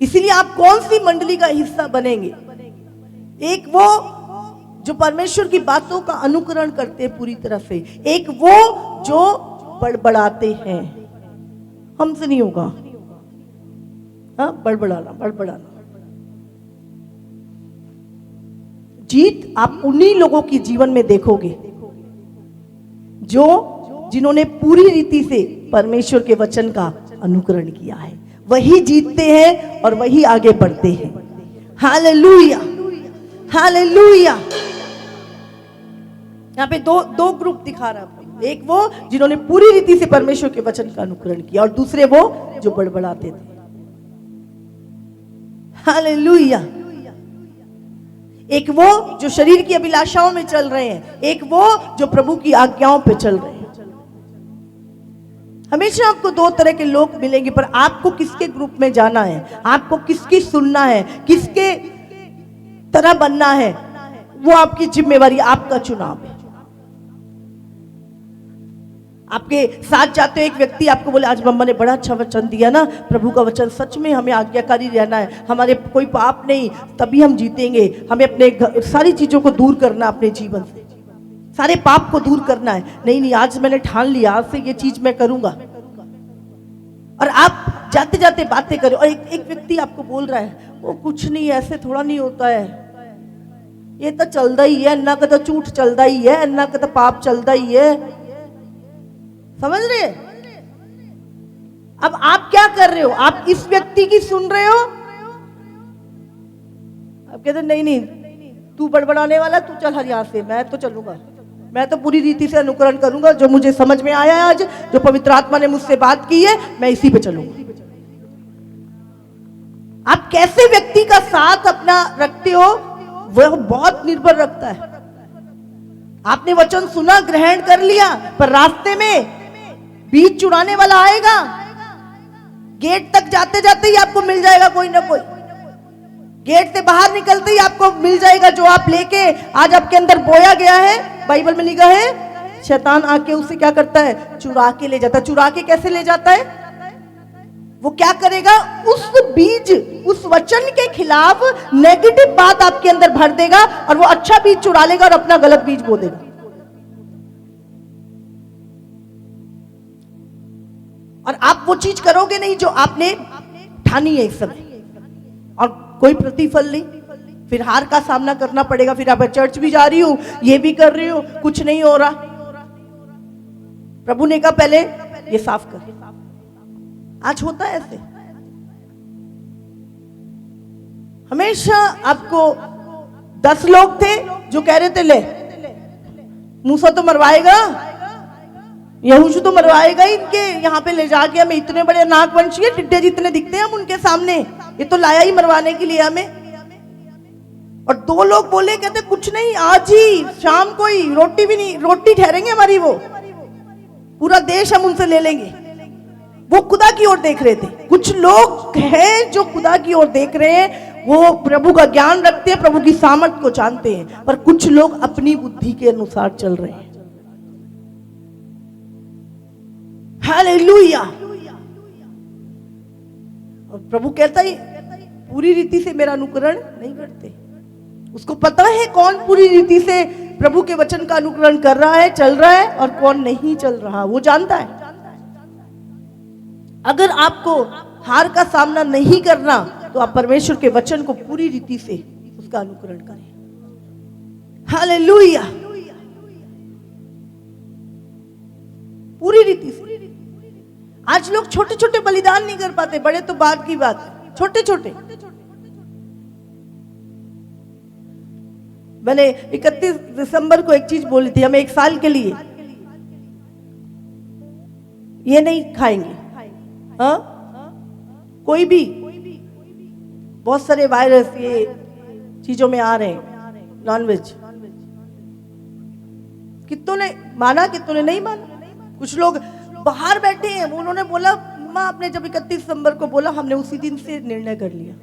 इसीलिए आप कौन सी मंडली का हिस्सा बनेंगे? एक वो जो परमेश्वर की बातों का अनुकरण करते हैं पूरी तरह से, एक वो जो बड़बड़ाते हैं। हमसे नहीं होगा हाँ बड़बड़ाना। जीत आप उन्हीं लोगों की जीवन में देखोगे जिन्होंने पूरी रीति से परमेश्वर के वचन का अनुकरण किया है। वही जीतते हैं और वही आगे बढ़ते हैं। Hallelujah, hallelujah. यहाँ पे दो ग्रुप दिखा रहा है, एक वो जिन्होंने पूरी रीति से परमेश्वर के वचन का अनुकरण किया, और दूसरे वो जो बड़बड़ाते थे। हालेलुया। एक वो जो शरीर की अभिलाषाओं में चल रहे हैं, एक वो जो प्रभु की आज्ञाओं पे चल रहे हैं। हमेशा आपको 2 तरह के लोग मिलेंगे, पर आपको किसके ग्रुप में जाना है, आपको किसकी सुनना है, किसके तरह बनना है, वो आपकी जिम्मेवारी, आपका चुनाव है। आपके साथ जाते एक व्यक्ति आपको बोले आज मम्मा ने बड़ा अच्छा वचन दिया ना, प्रभु का वचन सच में हमें आज्ञाकारी रहना है, हमारे कोई पाप नहीं, तभी हम जीतेंगे, हमें अपने सारी चीजों को दूर करना, अपने जीवन से सारे पाप को दूर करना है। नहीं आज मैंने ठान लिया, आज से ये चीज मैं करूंगा। और आप जाते जाते बातें करो, और एक व्यक्ति आपको बोल रहा है वो कुछ नहीं, ऐसे थोड़ा नहीं होता है, ये तो चलता ही है, अन्ना का तो झूठ चलता ही है, अन्ना का तो पाप चलता ही है। समझ रहे? अब आप क्या कर रहे हो? आप इस व्यक्ति की सुन रहे हो, आप कहते नहीं तू बड़बड़ाने वाला, तू चल हर यहां से, मैं तो चलूंगा, मैं तो पूरी रीति से अनुकरण करूंगा, जो मुझे समझ में आया है आज, जो पवित्र आत्मा ने मुझसे बात की है, मैं इसी पे चलूंगा। आप कैसे व्यक्ति का साथ अपना रखते हो वह बहुत निर्भर रखता है। आपने वचन सुना, ग्रहण कर लिया, पर रास्ते में बीज चुराने वाला आएगा, गेट तक जाते जाते ही आपको मिल जाएगा कोई ना कोई, गेट से बाहर निकलते ही आपको मिल जाएगा जो आप लेके आज आपके अंदर बोया गया है। बाइबल में लिखा है शैतान आके उसे क्या करता है, चुरा के ले जाता है। चुरा के कैसे ले जाता है? वो क्या करेगा, उस बीज, उस वचन के खिलाफ नेगेटिव बात आपके अंदर भर देगा, और वो अच्छा बीज चुरा लेगा और अपना गलत बीज बो देगा। और आप वो चीज करोगे नहीं जो आपने ठानी है इस समय, और कोई प्रतिफल नहीं, फिर हार का सामना करना पड़ेगा। फिर आप चर्च भी जा रही हूं, ये भी कर रही हूं, कुछ नहीं हो रहा। प्रभु ने कहा पहले ये साफ कर। आज होता है ऐसे, हमेशा आपको 10 लोग थे जो कह रहे थे ले मूसा तो मरवाएगा, यहोशू तो मरवाएगा ही, इनके यहाँ पे ले जाके हमें इतने बड़े नागवंशी है, टिड्डे जितने दिखते हैं हम उनके सामने, ये तो लाया ही मरवाने के लिए हमें। और 2 लोग बोले, कहते कुछ नहीं, आज ही शाम को ही, रोटी भी नहीं, रोटी ठहरेंगे हमारी, वो पूरा देश हम उनसे ले लेंगे। वो खुदा की ओर देख रहे थे। कुछ लोग हैं जो खुदा की ओर देख रहे हैं, वो प्रभु का ज्ञान रखते हैं, प्रभु की सामर्थ को जानते हैं, पर कुछ लोग अपनी बुद्धि के अनुसार चल रहे हैं। हालेलुया। और प्रभु कहता है पूरी रीति से मेरा अनुकरण नहीं करते। उसको पता है कौन पूरी रीति से प्रभु के वचन का अनुकरण कर रहा है, चल रहा है, और कौन नहीं चल रहा, वो जानता है। अगर आपको हार का सामना नहीं करना, तो आप परमेश्वर के वचन को पूरी रीति से उसका अनुकरण करें। हालेलुया। पूरी रीति से। आज लोग छोटे छोटे बलिदान नहीं कर पाते, बड़े तो बाद की बात है, छोटे छोटे। मैंने 31 दिसंबर को एक चीज बोली थी, हम 1 साल के लिए ये नहीं खाएंगे। हाँ, कोई भी, बहुत सारे वायरस ये चीजों में आ रहे हैं, नॉनवेज। कितनों ने माना, कितनों ने नहीं माना। कुछ लोग बाहर बैठे हैं, उन्होंने बोला, माँ आपने जब 31 दिसंबर को बोला, हमने उसी दिन से निर्णय कर लिया,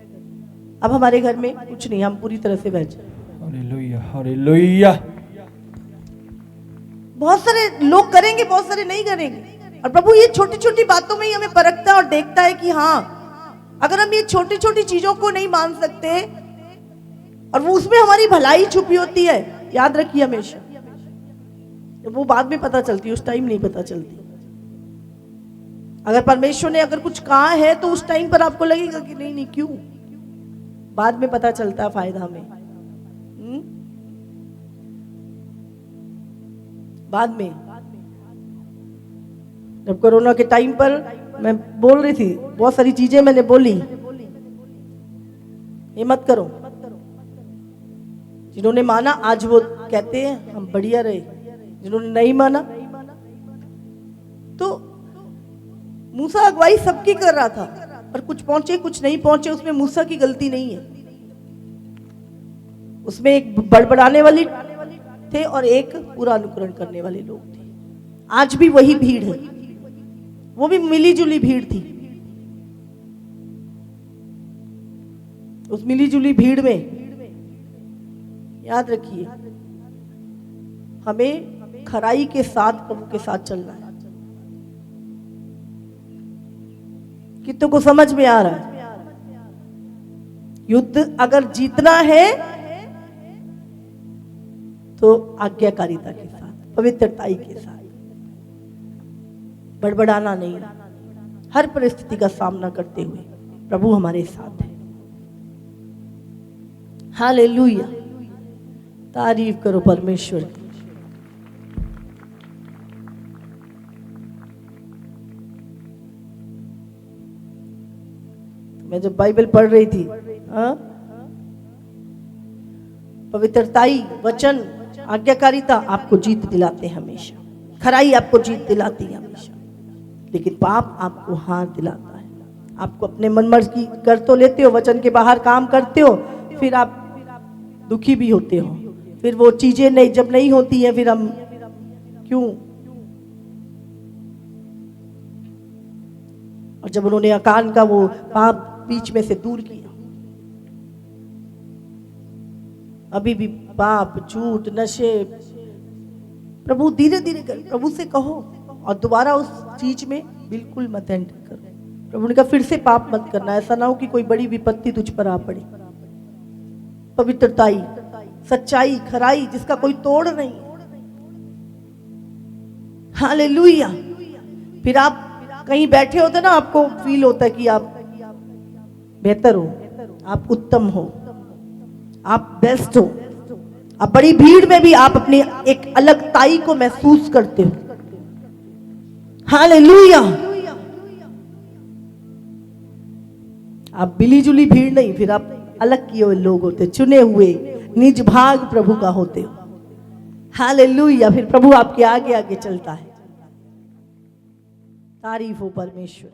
अब हमारे घर में कुछ नहीं, हम पूरी तरह से वेज। Hallelujah, hallelujah. बहुत सारे लोग करेंगे, बहुत सारे नहीं करेंगे। और प्रभु ये छोटी छोटी बातों में ही हमें परखता है और देखता है कि हाँ, अगर हम ये छोटी छोटी चीजों को नहीं मान सकते, और वो उसमें हमारी भलाई छुपी होती है, याद रखिए हमेशा, वो बाद में पता चलती है, उस टाइम नहीं पता चलती। अगर परमेश्वर ने अगर कुछ कहा है तो उस टाइम पर आपको लगेगा कि नहीं नहीं क्यों, बाद में पता चलता है फायदा हमें। बाद में जब कोरोना के टाइम पर मैं बोल रही थी, बहुत सारी चीजें मैंने बोली, ये मत करो। जिन्होंने माना आज वो कहते हैं हम बढ़िया रहे, जिन्होंने नहीं माना, तो मूसा अगुवाई सबकी कर रहा था, पर कुछ पहुंचे कुछ नहीं पहुंचे, उसमें मूसा की गलती नहीं है। उसमें एक बड़बड़ाने वाली थे और एक पूरा अनुकरण करने वाले लोग थे। आज भी वही भीड़ है, वो भी मिली जुली भीड़ थी। उस मिली जुली भीड़ में याद रखिए, हमें खराई के साथ प्रभु के साथ चलना है। कितनों को समझ में आ रहा है? युद्ध अगर जीतना है तो आज्ञाकारिता के साथ, पवित्रताई के साथ, बड़बड़ाना नहीं, हर परिस्थिति का सामना करते हुए प्रभु हमारे साथ है। हालेलुया, तारीफ करो परमेश्वर की। मैं जब बाइबल पढ़ रही थी, पवित्रताई, वचन, आज्ञाकारिता आपको जीत दिलाते हैं हमेशा, खराई आपको जीत दिलाती है हमेशा, लेकिन पाप आपको हार दिलाता है। आपको अपने मन मर्जी कर तो लेते हो, वचन के बाहर काम करते हो, फिर आप दुखी भी होते हो, फिर वो चीजें नहीं, जब नहीं होती है फिर हम क्यों। और जब उन्होंने अकान का वो पाप बीच में से दूर किया, अभी भी पाप, झूठ, नशे, प्रभु धीरे धीरे कर, प्रभु से कहो और दोबारा उस चीज में बिल्कुल मत एंटर करो। प्रभु ने कहा फिर से पाप मत करना, ऐसा ना हो कि कोई बड़ी विपत्ति तुझ पर आ पड़ी। पवित्रताई, सच्चाई, खराई जिसका कोई तोड़ नहीं। हालेलुया। फिर आप कहीं बैठे होते ना, आपको फील होता है कि आप बेहतर हो, आप उत्तम हो, आप बेस्ट हो। आप बड़ी भीड़ में भी आप अपनी एक अलग ताई को महसूस करते हो। हालेलुया। आप मिली जुली भीड़ नहीं, फिर आप अलग किए हुए लोग होते, चुने हुए, निज भाग प्रभु का होते हो। हालेलुया। फिर प्रभु आपके आगे आगे चलता है। तारीफ हो परमेश्वर।